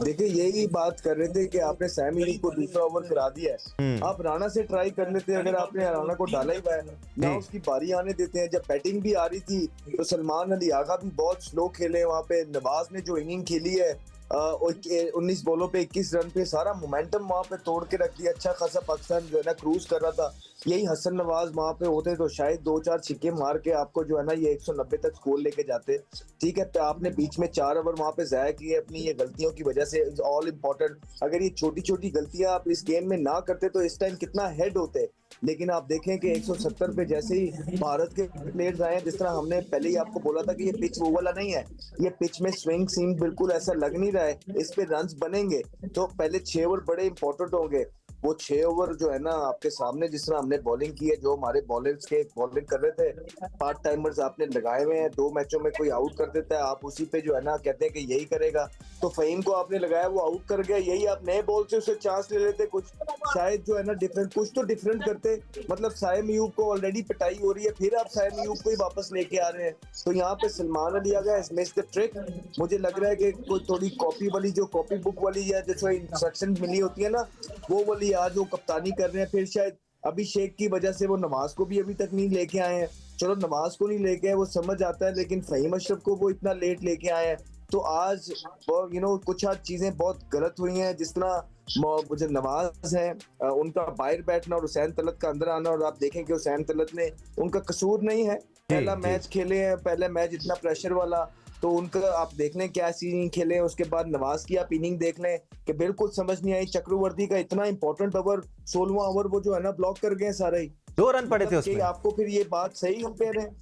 देखिए यही बात कर रहे थे कि आपने सैम यूसुफ को दूसरा ओवर करा दिया है। हम्म। आप राणा से ट्राई कर लेते, अगर आपने राणा को डाला ही हुआ है ना, जी। उसकी बारी आने देते हैं। जब बैटिंग भी आ रही थी तो सलमान अली आगा भी बहुत स्लो खेले वहां पे। नवाज ने जो इनिंग खेली है 19 बॉलों पे 21 रन पे, सारा मोमेंटम वहां पे तोड़ के रख दिया। अच्छा खासा पाकिस्तान जो है ना क्रूज कर रहा था। यही हसन नवाज वहां पे होते तो शायद 2-4 छक्के मार के आपको जो है ना ये 190 तक स्कोर लेके जाते। ठीक है, तो आपने बीच में 4 ओवर वहां पे जाया किए अपनी ये गलतियों की वजह से। ऑल इम्पोर्टेंट, अगर ये छोटी छोटी गलतियां आप इस गेम में ना करते तो इस टाइम कितना हेड होते। लेकिन आप देखें कि 170 पे जैसे ही भारत के प्लेयर्स आए हैं, जिस तरह हमने पहले ही आपको बोला था कि ये पिच वो वाला नहीं है, ये पिच में स्विंग सीम बिल्कुल ऐसा लग नहीं रहा है, इस पे रन्स बनेंगे। तो पहले 6 ओवर बड़े इंपॉर्टेंट होंगे। वो 6 ओवर जो है ना आपके सामने, जिस तरह हमने बॉलिंग की है, जो हमारे बॉलर्स के बॉलिंग कर रहे थे, पार्ट टाइमर्स आपने लगाए हुए हैं। 2 मैचों में कोई आउट कर देता है, आप उसी पे जो है ना कहते हैं कि यही करेगा। तो फहीम को आपने लगाया, वो आउट कर गया। यही आप नए बॉल से उसे चांस ले लेते, कुछ शायद जो है ना डिफरेंट, कुछ तो डिफरेंट करते। मतलब साइम अयूब को ऑलरेडी पिटाई हो रही है, फिर आप साइम अयूब को ही वापस लेके आ रहे हैं। तो यहाँ पे सलमान अली आ गया, मिस द ट्रिक। मुझे लग रहा है कि कोई थोड़ी कॉपी वाली, जो कॉपी बुक वाली या जो इंस्ट्रक्शन मिली होती है ना, वो वाली आज वो कप्तानी कर रहे हैं। फिर शायद अभिषेक की वजह से वो नवाज को भी अभी तक नहीं लेके आए हैं। चलो नवाज को नहीं लेके आए वो समझ आता है, लेकिन फहीम अशरफ को वो इतना लेट लेके आए हैं। तो आज कुछ आज चीजें बहुत गलत हुई हैं। जिस तरह जो नवाज है उनका बाहर बैठना और हुसैन तलत का अंदर आना, और आप देखें कि हुसैन तलत ने, उनका कसूर नहीं है, पहला मैच खेले हैं, पहला मैच इतना प्रेशर वाला। तो उनका आप देख लें क्या इनिंग खेले। उसके बाद नवाज की आप इनिंग देख लें कि बिल्कुल समझ नहीं आई। चक्रवर्ती का इतना इंपॉर्टेंट ओवर 16वां ओवर वो जो है ना ब्लॉक कर गए सारे ही। 2 रन पड़े थे मतलब कि उसमें। आपको फिर ये बात सही हम कह रहे हैं,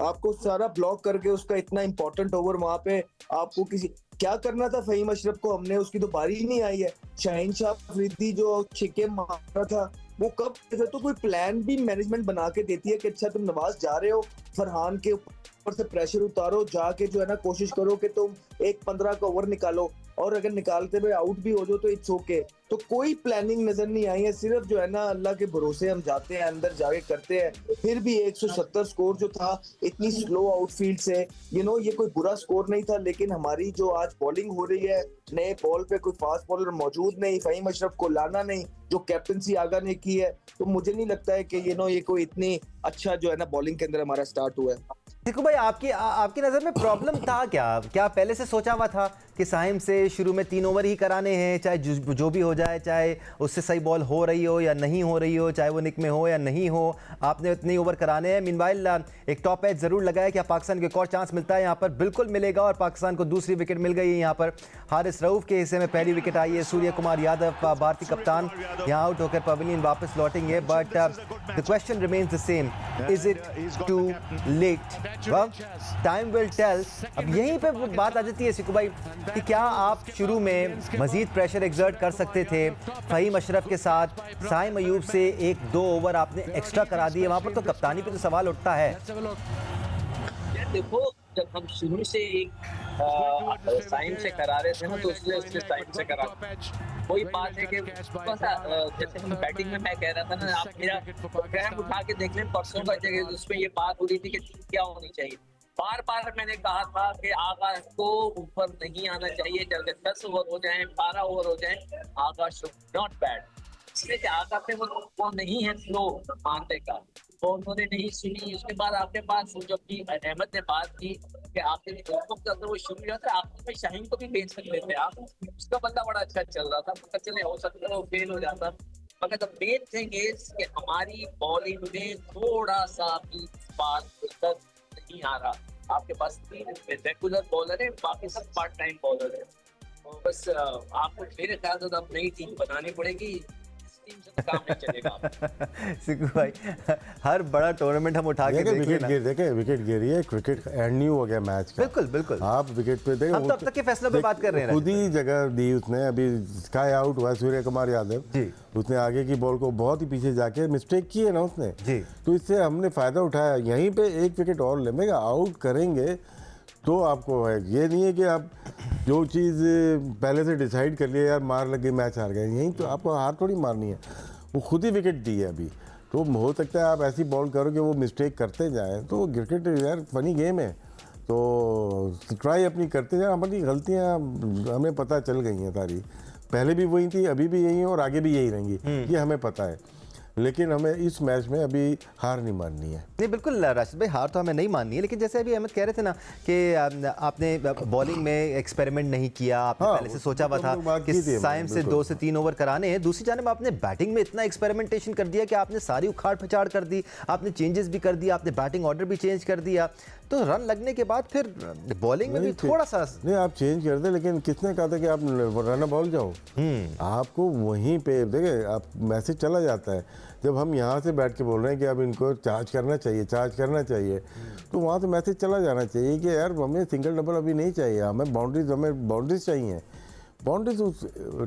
आपको सारा ब्लॉक करके उसका इतना इंपॉर्टेंट ओवर वहां पे आपको किसी क्या करना था फहीम अशरफ को? हमने उसकी तो बारी ही नहीं आई है। शाहीन शाह अफरीदी जो छक्के मारा था वो कब तो कोई प्लान भी मैनेजमेंट बना के देती है कि अच्छा तुम नवाज जा रहे हो, फरहान के ऊपर से प्रेशर उतारो, जाके जो है ना कोशिश करो कि तुम एक 15 का ओवर निकालो, और अगर निकालते हुए आउट भी हो जाओ तो इट्स ओके। तो कोई प्लानिंग नजर नहीं आई है, सिर्फ जो है ना अल्लाह के भरोसे हम जाते हैं, अंदर जाके करते हैं। फिर भी 170 स्कोर जो था इतनी स्लो आउटफील्ड से, ये कोई बुरा स्कोर नहीं था। लेकिन हमारी जो आज बॉलिंग हो रही है, नए बॉल पे कोई फास्ट बॉलर मौजूद नहीं, फहीम अशरफ को लाना नहीं, जो कैप्टनसी आगा ने की है, तो मुझे नहीं लगता है कि ये कोई इतनी अच्छा जो है ना बॉलिंग के अंदर हमारा स्टार्ट हुआ है। देखो भाई, आपकी नज़र में प्रॉब्लम था क्या? क्या पहले से सोचा हुआ था कि साहिम से शुरू में 3 ओवर ही कराने हैं, चाहे जो भी हो जाए, चाहे उससे सही बॉल हो रही हो या नहीं हो रही हो, चाहे वो निक में हो या नहीं हो, आपने इतने ओवर कराने हैं? मीनवाइल एक टॉप एज ज़रूर लगाया कि पाकिस्तान को एक और चांस मिलता है यहाँ पर, बिल्कुल मिलेगा। और पाकिस्तान को दूसरी विकेट मिल गई है यहाँ पर। हारिस रऊफ के हिस्से में पहली विकेट आई है। सूर्य कुमार यादव भारतीय कप्तान यहाँ आउट होकर पवेलियन वापस लौटेंगे। But the question remains the same, is it too late? Time will tell. अब यहीं पे बात आ जाती है सिकू भाई कि क्या आप शुरू में मजीद प्रेशर एक्सर्ट कर सकते थे फहीम अशरफ के साथ? साइम अयूब से 1-2 ओवर आपने एक्स्ट्रा करा दिए, वहां पर तो कप्तानी पे तो सवाल उठता है। देखो, जब हम शुरू से एक साइन से करा रहे थे ना, तो उसने उससे साइन से करा। वही बात है कि जैसे हम बैटिंग में मैं कह रहा था ना, आप मेरा प्रोग्राम उठा के देख लें परसों का, जगह उसमें ये बात हो रही थी कि क्या होनी चाहिए। बार बार मैंने कहा था कि आगा को ऊपर नहीं आना चाहिए, चाहे 10 ओवर हो जाए, 12 ओवर हो जाए, आगा शुड नॉट बैट। इसलिए कि आगा पे वो नहीं है फ्लो मानने का, वो उन्होंने नहीं सुनी। उसके बाद आपके पास जब की अहमद ने बात की कि आपने वो शुरू किया था, आपने शाहीन को भी बेच सकते थे आप, उसका बंदा बड़ा अच्छा चल रहा था, पता चले हो सकता है वो फेल हो जाता। मगर द मेन थिंग इज कि हमारी बॉलिंग में थोड़ा सा भी बात नहीं आ रहा। आपके पास 3 रेगुलर बॉलर है, बाकी सब पार्ट टाइम बॉलर है। तो बस आपको मेरे ख्याल से अब नई टीम बनानी पड़ेगी, इस टीम से काम नहीं चलेगा। सिकू भाई, हर बड़ा टूर्नामेंट हम उठा के विकेट गिरी है, क्रिकेट एंड न्यू हो गया मैच का। बिल्कुल बिल्कुल, आप विकेट पे देखें, हम तो अब तक के फैसलों पे बात कर रहे हैं। खुद ही जगह दी उसने, अभी स्काई आउट हुआ सूर्य कुमार यादव जी, उसने आगे की बॉल को बहुत ही पीछे जाके मिस्टेक की है ना उसने जी, तो इससे हमने फ़ायदा उठाया। यहीं पे 1 विकेट और लेंगे, आउट करेंगे तो आपको है। ये नहीं है कि आप जो चीज़ पहले से डिसाइड कर लिया, यार मार लग गई मैच हार गए, यहीं तो आपको हार थोड़ी मारनी है। वो खुद ही विकेट दी है अभी, तो हो सकता है आप ऐसी बॉल करो कि वो मिस्टेक करते जाएँ। तो क्रिकेट यार फनी गेम है, तो ट्राई अपनी करते जाए, हमारी गलतियाँ हमें पता चल गई हैं सारी, पहले भी वही थी, अभी भी यही है और आगे भी यही रहेंगी, ये हमें पता है। लेकिन हमें इस मैच में अभी हार नहीं माननी है। नहीं बिल्कुल राशिद भाई, हार तो हमें नहीं माननी है, लेकिन जैसे अभी अहमद कह रहे थे ना कि आपने बॉलिंग में एक्सपेरिमेंट नहीं किया, आपने हाँ, पहले से सोचा हुआ था कि साइम से 2 से 3 ओवर कराने हैं। दूसरी जानिब आपने बैटिंग में इतना एक्सपेरिमेंटेशन कर दिया कि आपने सारी उखाड़ पछाड़ कर दी, आपने चेंजेस भी कर दिया, आपने बैटिंग ऑर्डर भी चेंज कर दिया, तो रन लगने के बाद फिर बॉलिंग में भी थोड़ा सा नहीं, आप चेंज कर दे, लेकिन किसने कहा था कि आप रन बॉल जाओ? आपको वहीं पे देखिए, आप मैसेज चला जाता है। जब हम यहाँ से बैठ के बोल रहे हैं कि अब इनको चार्ज करना चाहिए, तो वहाँ से मैसेज चला जाना चाहिए कि यार हमें सिंगल डबल अभी नहीं चाहिए, हमें बाउंड्रीज चाहिए। बाउंड्रीज उस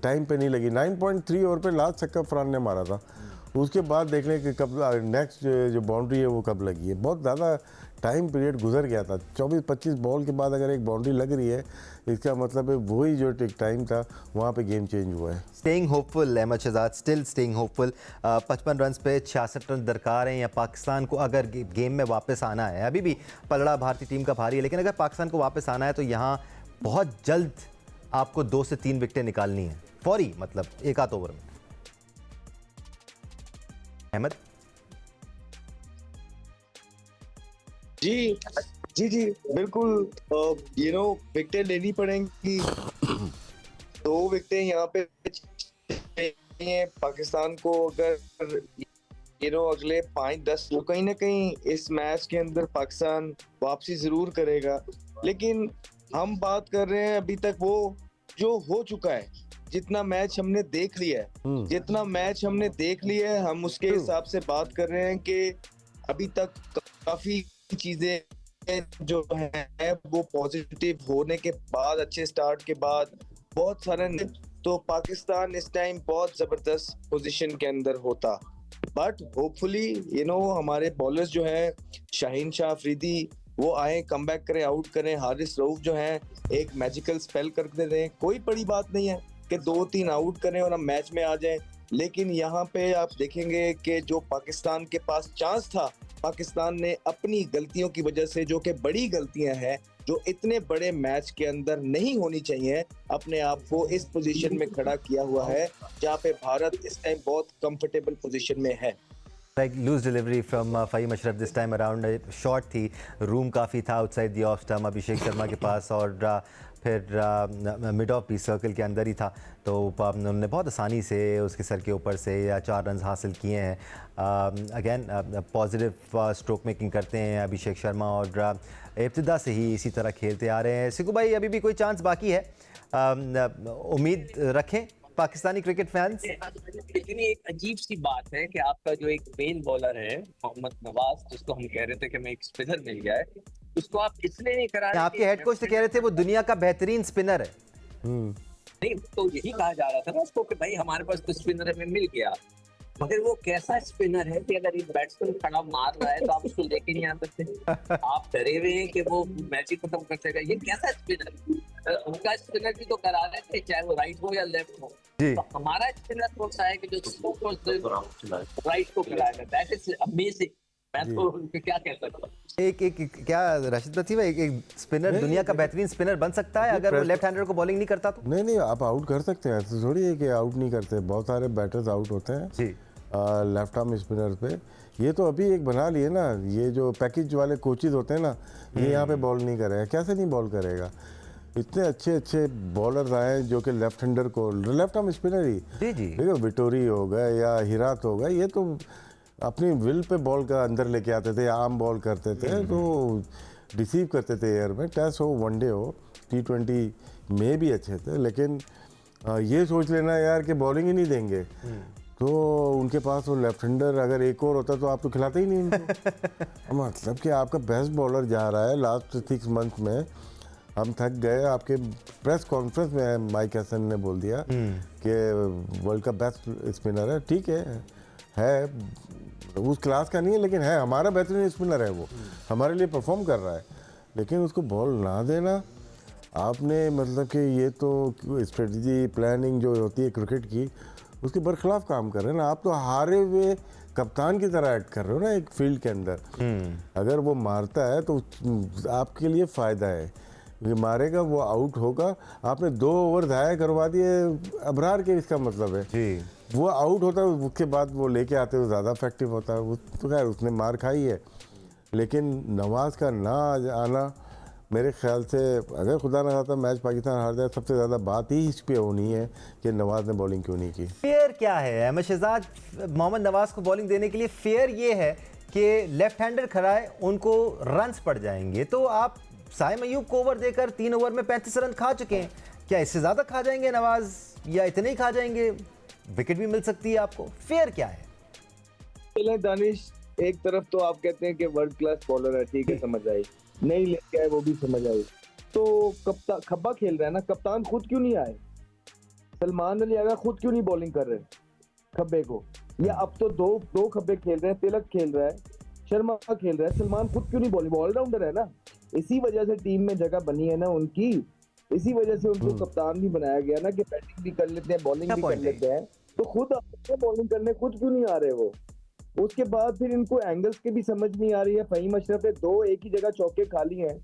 टाइम पे नहीं लगी। 9.3 ओवर पे लास्ट छक्का फरहान ने मारा था, उसके बाद देख लें कि कब नेक्स्ट जो बाउंड्री है वो कब लगी है। बहुत ज़्यादा टाइम पीरियड गुजर गया था। 24-25 बॉल के बाद अगर एक बाउंड्री लग रही है, इसका मतलब है वही जो टाइम था वहाँ पे गेम चेंज हुआ है। Staying hopeful Ahmed Shahzad, still staying hopeful. 55 run पे 66 रन दरकार हैं, या पाकिस्तान को अगर गेम में वापस आना है, अभी भी पलड़ा भारतीय टीम का भारी है, लेकिन अगर पाकिस्तान को वापस आना है तो यहाँ बहुत जल्द आपको 2 से 3 विकेटें निकालनी है, फौरी, मतलब एक आध ओवर में। अहमद जी बिल्कुल, विकेटें लेनी पड़ेंगी। 2 विकेटें यहाँ पे चाहिए पाकिस्तान को। अगर अगले 5-10 तो कहीं ना कहीं इस मैच के अंदर पाकिस्तान वापसी जरूर करेगा। लेकिन हम बात कर रहे हैं अभी तक वो जो हो चुका है, जितना मैच हमने देख लिया है, हम उसके हिसाब से बात कर रहे हैं कि अभी तक काफी चीजें जो है वो पॉजिटिव होने के बाद, अच्छे स्टार्ट के बाद बहुत सारे, तो पाकिस्तान इस टाइम बहुत जबरदस्त पोजीशन के अंदर होता। बट होपफुली हमारे बॉलर्स जो है, शाहीन शाह अफरीदी, वो आए, कमबैक करें, आउट करें। हारिस रऊफ जो है एक मैजिकल स्पेल करके दें। कोई बड़ी बात नहीं है कि 2-3 आउट करें और हम मैच में आ जाएं, लेकिन यहाँ पे आप देखेंगे कि जो पाकिस्तान के पास चांस था, पाकिस्तान ने अपनी गलतियों की वजह से, जो कि बड़ी गलतियां हैं, जो इतने बड़े मैच के अंदर नहीं होनी चाहिए, अपने आप को इस पोजीशन में खड़ा किया हुआ है जहाँ पे भारत इस टाइम बहुत कंफर्टेबल पोजीशन में है। Like loose delivery from Faheem Ashraf this time around, shot थी, रूम काफ़ी था outside the off stump Abhishek Sharma के पास, और फिर मिड ऑफ पीस सर्कल के अंदर ही था, तो उन्होंने बहुत आसानी से उसके सर के ऊपर से 4 रन हासिल किए हैं। अगेन पॉजिटिव स्ट्रोक मेकिंग करते हैं अभिषेक शर्मा, और इब्तिदा से ही इसी तरह खेलते आ रहे हैं। सिकू भाई, अभी भी कोई चांस बाकी है? उम्मीद रखें पाकिस्तानी क्रिकेट फैंस? इतनी एक अजीब सी बात है कि आपका जो एक मेन बॉलर है मोहम्मद नवाज, जिसको हम कह रहे थे कि हमें एक स्पिनर मिल गया है, उसको आप इसलिए नहीं करा रहे। आपके हेड कोच तो कह रहे थे वो दुनिया का बेहतरीन स्पिनर है। नहीं, तो यही कहा जा रहा था ना उसको कि भाई हमारे पास तो स्पिनर हमें मिल गया, मगर वो कैसा स्पिनर है कि अगर ये बैट्समैन खड़ा मार रहा है तो आप उसको लेके नहीं आ सकते। आप डरे हुए हैं कि वो मैच ही खत्म कर देगा। ये कैसा स्पिनर? उनका स्पिनर भी तो करा रहे थे, चाहे वो राइट हो या लेफ्ट हो। तो हमारा स्पिनर कौन सा है कि जो राइट को कराएगा? That is amazing. मैं तो क्या कह सकता हूँ। एक क्या राशिद लतीफ़, एक स्पिनर दुनिया का बेहतरीन स्पिनर बन सकता है अगर वो लेफ्ट हैंडर को बॉलिंग नहीं करता तो? नहीं, आप आउट कर सकते हैं, ऐसे थोड़ी है कि आउट नहीं करते। बहुत सारे बैटर्स आउट होते हैं जी लेफ्ट आर्म स्पिनर पे। ये तो अभी एक बना लिए ना, ये जो पैकेज वाले कोचेज होते हैं ना, ये यहाँ पे बॉल नहीं करेगा। कैसे नहीं बॉल करेगा? इतने अच्छे बॉलर्स आए जो कि लेफ्ट हैंडर को, लेफ्ट आर्म स्पिनर ही, देखो विटोरी हो गए या हिरात हो गए, ये तो अपनी विल पे बॉल का अंदर लेके आते थे, आर्म बॉल करते थे, तो रिसीव करते थे एयर में। टेस्ट हो, वनडे हो, T20 में भी अच्छे थे। लेकिन ये सोच लेना यार कि बॉलिंग ही नहीं देंगे, तो उनके पास वो लेफ्ट हैंडर अगर एक और होता तो आप तो खिलाते ही नहीं उनको। मतलब कि आपका बेस्ट बॉलर जा रहा है लास्ट 6 मंथ में, हम थक गए। आपके प्रेस कॉन्फ्रेंस में माइक हसन ने बोल दिया कि वर्ल्ड का बेस्ट स्पिनर है। ठीक है उस क्लास का नहीं है, लेकिन है हमारा बेहतरीन स्पिनर है, वो हमारे लिए परफॉर्म कर रहा है। लेकिन उसको बॉल ना देना आपने, मतलब कि ये तो स्ट्रेटजी प्लानिंग जो होती है क्रिकेट की, उसके बरखिलाफ काम कर रहे हैं ना। आप तो हारे हुए कप्तान की तरह एक्ट कर रहे हो ना एक फील्ड के अंदर। अगर वो मारता है तो आपके लिए फ़ायदा है, ये मारेगा वो आउट होगा। आपने 2 ओवर ज़ाया करवा दिए अबरार के, इसका मतलब है जी वो आउट होता है, उसके बाद वो लेके आते हो ज़्यादा इफेक्टिव होता है। वो तो खैर उसने मार खाई है, लेकिन नवाज़ का ना आना मेरे ख्याल से, अगर खुदा ना खास्ता मैच पाकिस्तान हार जाए, सबसे ज़्यादा बात ही इस पे होनी है कि नवाज़ ने बॉलिंग क्यों नहीं की। फेयर क्या है अहमद शहजाद मोहम्मद नवाज को बॉलिंग देने के लिए? फेयर ये है कि लेफ्ट हैंडर खड़ा है, उनको रन्स पड़ जाएंगे। तो आप साइम अयूब को ओवर देकर 3 ओवर में 35 रन खा चुके हैं, क्या इससे ज़्यादा खा जाएंगे नवाज, या इतने ही खा जाएंगे? विकेट भी मिल सकती है आपको। फेयर क्या है? पहले दानिश, एक तरफ तो आप कहते हैं कि वर्ल्ड क्लास बॉलर है, ठीक है, समझ आई, नहीं लेके आए वो भी समझ आई। तो कप्तान खब्बा खेल रहा है ना, कप्तान खुद क्यों नहीं आए? सलमान अली आगा खुद क्यों नहीं बॉलिंग कर रहे खब्बे को? या अब तो दो खब्बे खेल रहे हैं, तिलक खेल रहा है, शर्मा खेल रहा है, सलमान खुद क्यों नहीं बॉलिंग? ऑलराउंडर है ना, इसी वजह से टीम में जगह बनी है ना उनकी, इसी वजह से उनको कप्तान भी बनाया गया ना कि बैटिंग भी कर लेते हैं, बॉलिंग भी कर लेते हैं। तो खुद बॉलिंग करने खुद क्यों नहीं आ रहे वो? उसके बाद फिर इनको एंगल्स की भी समझ नहीं आ रही है। फहीम अशरफ ने 2 एक ही जगह चौके खा लिए हैं,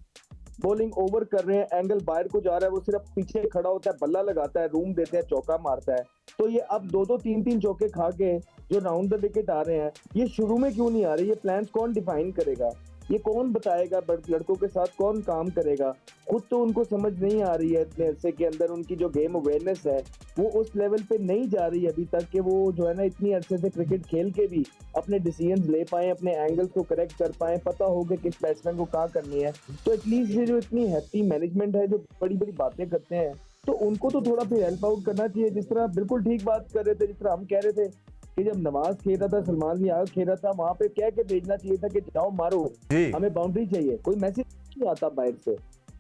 बॉलिंग ओवर कर रहे हैं, एंगल बाहर को जा रहा है, वो सिर्फ पीछे खड़ा होता है, बल्ला लगाता है, रूम देते हैं, चौका मारता है। तो ये अब 2-2 3-3 चौके खा के जो राउंड द विकेट आ रहे हैं, ये शुरू में क्यों नहीं आ रही? ये प्लान्स कौन डिफाइन करेगा? ये कौन बताएगा? लड़कों के साथ कौन काम करेगा? खुद तो उनको समझ नहीं आ रही है इतने अरसे के अंदर, उनकी जो गेम अवेयरनेस है वो उस लेवल पे नहीं जा रही है अभी तक कि वो जो है ना इतनी अरसे से क्रिकेट खेल के भी अपने डिसीजंस ले पाए, अपने एंगल्स को करेक्ट कर पाए, पता हो कि किस बैट्समैन को कहाँ करनी है। तो एटलीस्ट ये जो इतनी हैप्पी मैनेजमेंट है, जो बड़ी बड़ी बातें करते हैं, तो उनको तो थोड़ा फिर हेल्प आउट करना चाहिए। जिस तरह बिल्कुल ठीक बात कर रहे थे, जिस तरह हम कह रहे थे कि जब नवाज खेल रहा था, सलमान भी आगे खेल रहा था, वहां पे कह के भेजना चाहिए था कि जाओ मारो, हमें बाउंड्री चाहिए। कोई मैसेज नहीं आता बाहर से,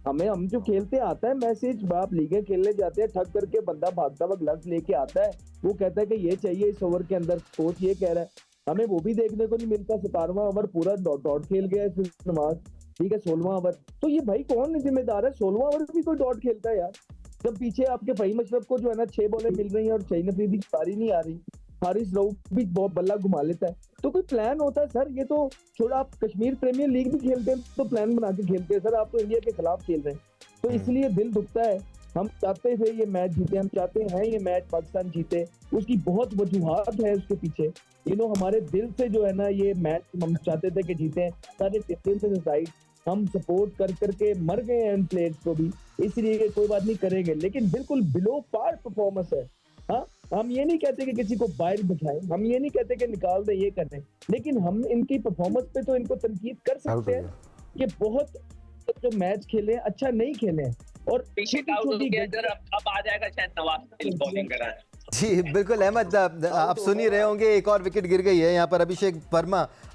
हम जो खेलते आता है मैसेज। बाप लीगें खेलने जाते हैं, ठग करके बंदा भागता हुआ ग्लव्स लेके आता है, वो कहता है कि ये चाहिए इस ओवर के अंदर, कोच ये कह रहा है, हमें वो भी देखने को नहीं मिलता। 17वां ओवर पूरा डॉट खेल गया है नवाज, ठीक है, 16वां ओवर। तो ये भाई कौन जिम्मेदार है? 16वां ओवर भी कोई डॉट खेलता है यार, जब पीछे आपके फहीम अशरफ को जो है ना 6 बॉलें मिल रही हैं और शहीन अफरीदी की पारी नहीं आ रही, हारिस रऊफ भी बहुत बल्ला घुमा लेता है। तो कोई प्लान होता है सर? ये तो छोड़ा, आप कश्मीर प्रीमियर लीग भी खेलते हैं तो प्लान बना के खेलते हैं सर, आप तो इंडिया के खिलाफ खेल रहे हैं। तो इसलिए दिल दुखता है। हम चाहते थे ये मैच जीते, हम चाहते हैं ये मैच पाकिस्तान जीते, उसकी बहुत वजूहात है उसके पीछे। हमारे दिल से जो है ना ये मैच हम चाहते थे कि जीते, सारे डिफरेंसेस असाइड हम सपोर्ट कर करके मर गए हैं इन प्लेयर्स को भी, इसलिए कोई बात नहीं करेंगे, लेकिन बिल्कुल बिलो पार परफॉर्मेंस है। हाँ, हम ये नहीं कहते कि किसी को बाहर बिठाएं, हम ये नहीं कहते कि निकाल दे, ये करें, लेकिन हम इनकी परफॉर्मेंस पे तो इनको तनकीद कर सकते हैं कि बहुत जो मैच खेले अच्छा नहीं खेले, और पीछे आउट हो गया, अब आ जाएगा शायद नवाज बॉलिंग कराए। जी बिल्कुल अहमद, आप सुन ही रहे होंगे, एक और विकेट गिर गई है यहाँ पर।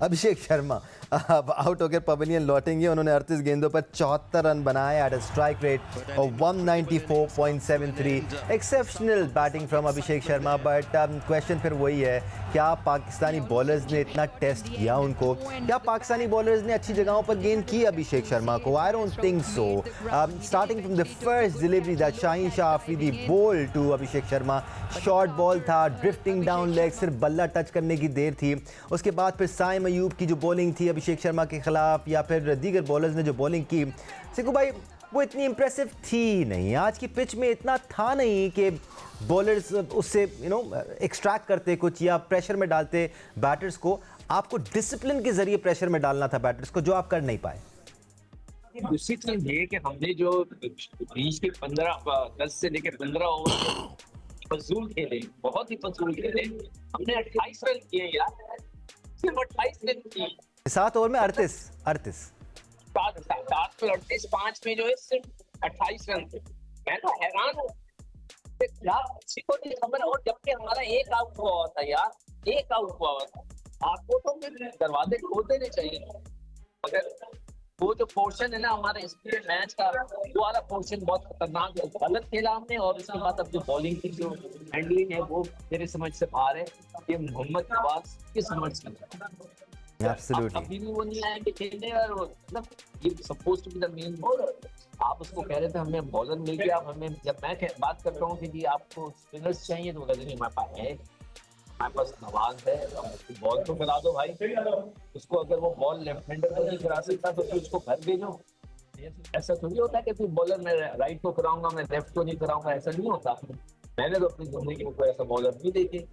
अभिषेक शर्मा अब आउट होकर पवेलियन लौटेंगे। उन्होंने 38 गेंदों पर 74 रन बनाए at a strike rate of 194.73। Exceptional batting from Abhishek Sharma, but question फिर वही है, क्या पाकिस्तानी बॉलर्स ने इतना टेस्ट किया उनको? क्या पाकिस्तानी बॉलर्स ने अच्छी जगहों पर गेंद की अभिषेक शर्मा को? I don't think so. Starting from the first delivery that Shaheen Shah Afridi bowled to Abhishek Sharma, short ball था, ड्रिफ्टिंग डाउन लेग, सिर्फ बल्ला टच करने की देर थी। उसके बाद फिर साइम अयूब की जो बॉलिंग थी अभिषेक शर्मा के खिलाफ, या फिर दीगर बॉलर्स ने जो बॉलिंग की, सिकू भाई वो इतनी इंप्रेसिव थी नहीं। आज की पिच में इतना था नहीं कि बॉलर्स उससे एक्सट्रैक्ट करते कुछ या प्रेशर में डालते बैटर्स को। आपको डिसिप्लिन के जरिए प्रेशर में डालना था बैटर्स को, जो आप कर नहीं पाए। दूसरी चीज ये कि हमने जो बीच के 10 से लेकर 15 ओवर फजूल खेले, बहुत ही फजूल खेले। हमने 28 रन किए यार, सिर्फ 28 रन किए 7 ओवर में 38 7 में 38, 5 में जो है सिर्फ 28 रन थे। मैं तो हैरान हूँ यार, किसी को नहीं खबर। और जबकि हमारा एक आउट हुआ हुआ था यार, एक आउट हुआ हुआ था। आपको तो फिर दरवाजे खोल देने चाहिए। मगर वो जो पोर्शन है ना हमारे स्पिरिट मैच का, वो वाला पोर्शन बहुत खतरनाक है। गलत खेला हमने, और उसके बाद अब जो बॉलिंग की जो हैंडलिंग है वो मेरे समझ से बाहर है। ये मोहम्मद नवाज की समझ से Absolutely. अभी भी वो नहीं आया कि खेलने, और मतलब ये supposed to be the main bowler. आप उसको कह रहे थे हमें बॉलर मिल गया। अब हमें, जब मैं बात करता हूँ कि जी आपको स्पिनर्स चाहिए, तो कहते हैं हमारे पास है, हमारे पास नवाज है, उसको बॉल तो करा दो भाई, उसको अगर वो बॉल लेफ्ट हैंडर को नहीं करा सकता तो फिर उसको घर भेजो। ऐसा थोड़ी होता है कि फिर बॉलर मैं राइट को कराऊंगा मैं लेफ्ट को नहीं कराऊंगा, ऐसा नहीं होता। मैंने तो अपनी जिंदगी में कोई ऐसा बॉलर नहीं देखे।